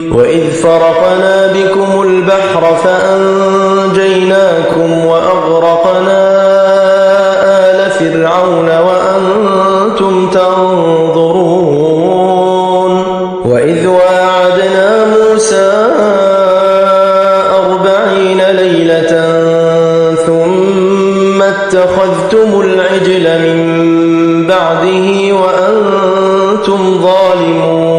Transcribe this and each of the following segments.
وإذ فرقنا بكم البحر فأنجيناكم وأغرقنا آل فرعون وأنتم تنظرون وإذ واعدنا موسى 40 ليلة ثم اتخذتم العجل من بعده وأنتم ظالمون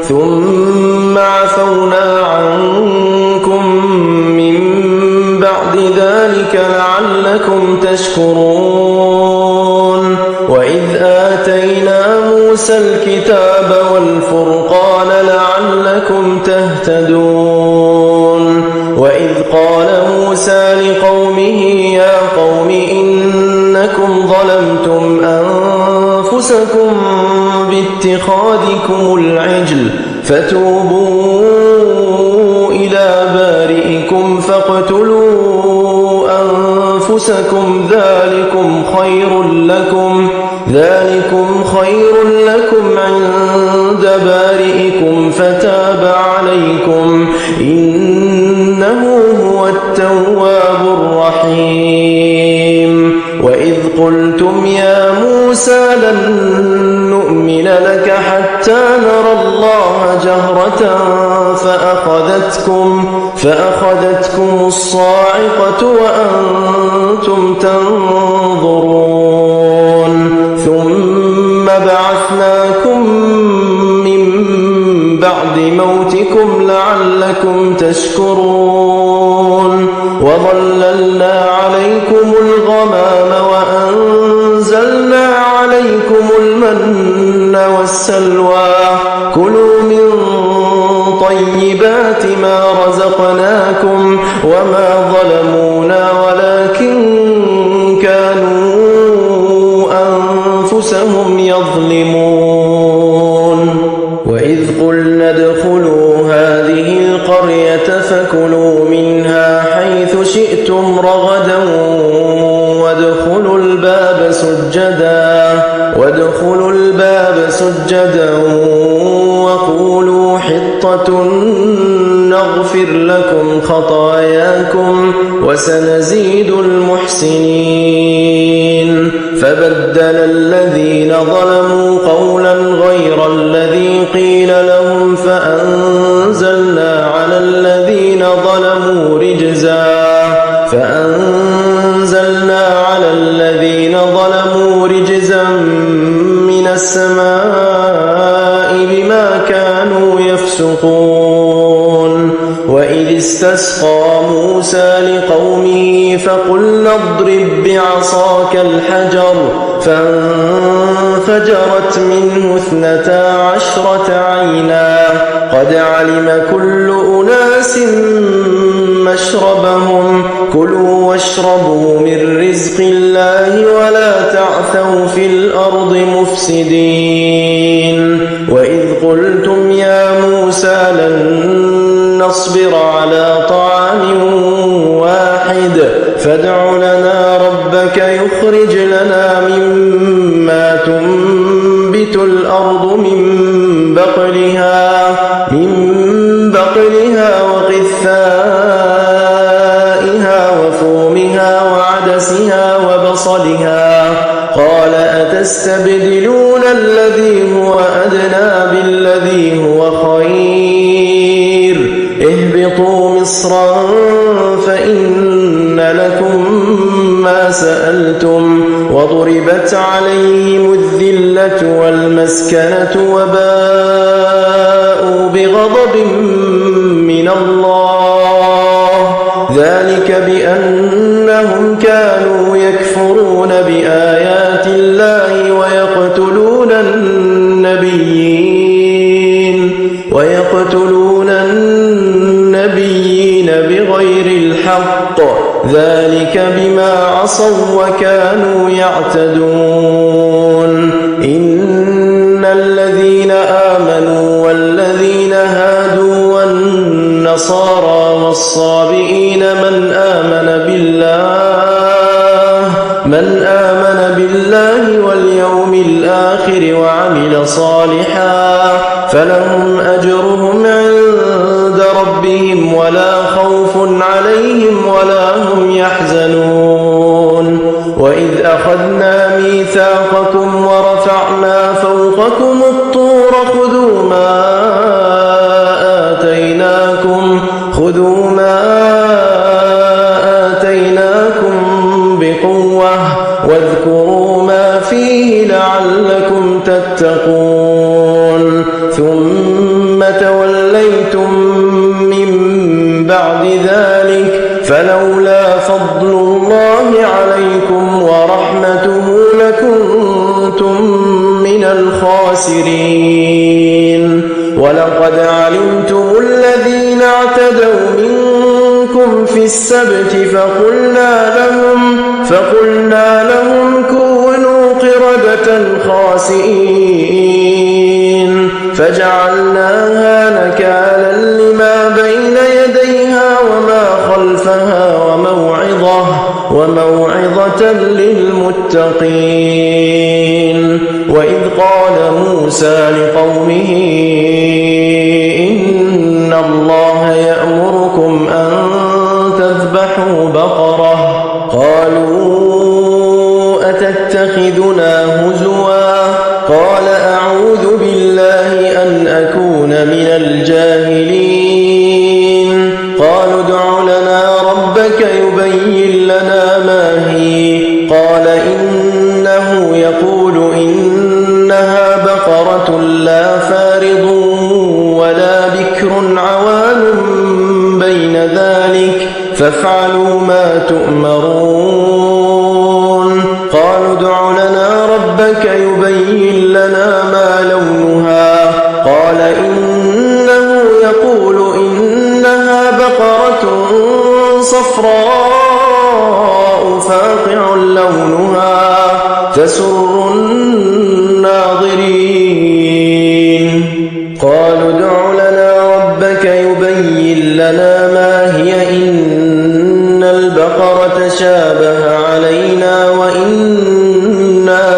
ثم عفونا عنكم من بعد ذلك لعلكم تشكرون وإذ آتينا موسى الكتاب والفرقان لعلكم تهتدون وإذ قال موسى لقومه يا قوم إنكم ظلمتم أنفسكم باتخاذكم العجل فتوبوا إلى بارئكم فاقتلوا أنفسكم ذلكم خير لكم عند بارئكم فتاب عليكم إنه هو التواب الرحيم وإذ قلتم يا موسى لن نؤمن لك حتى نرى الله جهرة فأخذتكم الصاعقة وأنتم تنظرون ثم بعثناكم من بعد موتكم لعلكم تشكرون وظللنا عليكم الغمام وأنزلنا عليكم المن والسلوى كلوا من طيبات ما رزقناكم وما ظلمونا ولكن كانوا أنفسهم يظلمون وإذ قلنا ادخلوا هذه القرية فكلوا منها حيث شئتم رغدا وادخلوا الباب سجدا وقولوا حطة نغفر لكم خطاياكم وسنزيد المحسنين فبدل الذين ظلموا قولا غير الذي قيل لهم فأنزلنا على الذين ظلموا رجزا من السماء بما كانوا يفسقون وإذ استسقى موسى لقومه فقلنا اضرب بعصاك الحجر فانفجرت منه 12 عينا قد علم كل أناس مشربهم كلوا واشربوا من رزق الله ولا تعثوا في الأرض مفسدين وإذ قلتم يا موسى لن نصبر على طعام واحد فادع لنا ربك يخرج لنا مما تنبت الأرض من بقلها وقثائها وفومها وعدسها وبصلها قال أتستبدلون الذي هو أدنى بالذي هو خير اهبطوا مصرا فإن لكم ما سألتم وضربت عليهم الذلة والمسكنة وباءوا بغضب من الله ذلك بأنهم كانوا يكفرون بآيات الله ويقتلون النبيين بغير الحق ذلك بما عصوا وكانوا يعتدون إن الذين آمنوا والذين هادوا والنصارى والصابئين من آمن بالله واليوم الآخر وعمل صالحا فلهم أجرهم أخذنا ميثاقكم ورفعنا فوقكم الطور خذوا ما آتيناكم بقوة واذكروا ما فيه لعلكم تتقون ثم توليتم من بعد ذلك فلولا فضل الله عليكم ورحمته لكنتم من الخاسرين ولقد علمتم الذين اعتدوا منكم في السبت فقلنا لهم كونوا قردة خاسئين فجعلناها نكالا لما بين يديها وما خلفها وموعظة للمتقين وإذ قال موسى لقومه إن الله يأمركم أن تذبحوا بقرة قالوا أتتخذنا هزوا قال أعوذ بالله أن أكون من الجاهلين قالوا ادع لنا ربك يبين لنا ما هي قال إنه يقول إنها بقرة لا فارض ولا بكر عوان بين ذلك فافعلوا ما تؤمرون قالوا ادع لنا ربك يبين لنا ما لونها قال إنه يقول إنها بقرة صفراء فاقع لونها تسر الناظرين قالوا ادع لنا ربك يبين لنا ما هي إن البقرة شابه علينا وإنا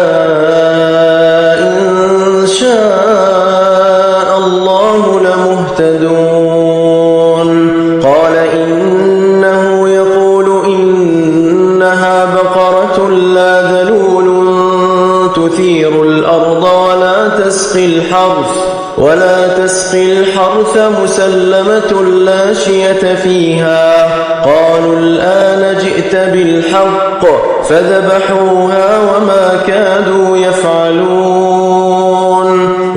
إن شاء الله لمهتدون قال إنه يقول إنها بقرة لا ذلول تثير الأرض ولا تسقي الحرث مسلمة لا شية فيها قالوا الآن جئت بالحق فذبحوها وما كادوا يفعلون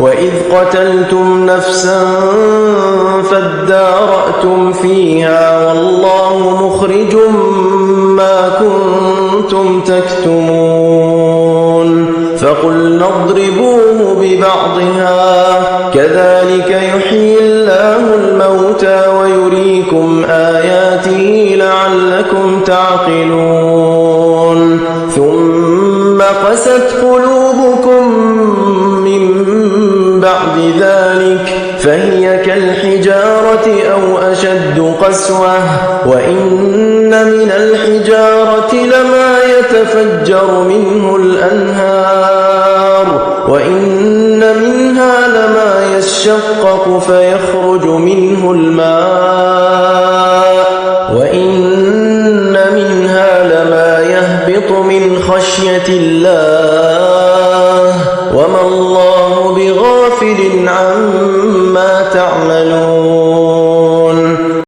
وإذ قتلتم نفسا فادارأتم فيها والله مخرج ما كنتم تكتمون فقلنا اضربوه ببعضها كذلك يحيي الله الموتى ويريكم آياته لعلكم تعقلون ثم قست قلوبكم من بعد ذلك فهي كالحجارة أو أشد قسوة وإن من الحجارة لما يتفجر منه الأنهار وإن منها لما يشقق فيخرج منه الماء وإن منها لما يهبط من خشية الله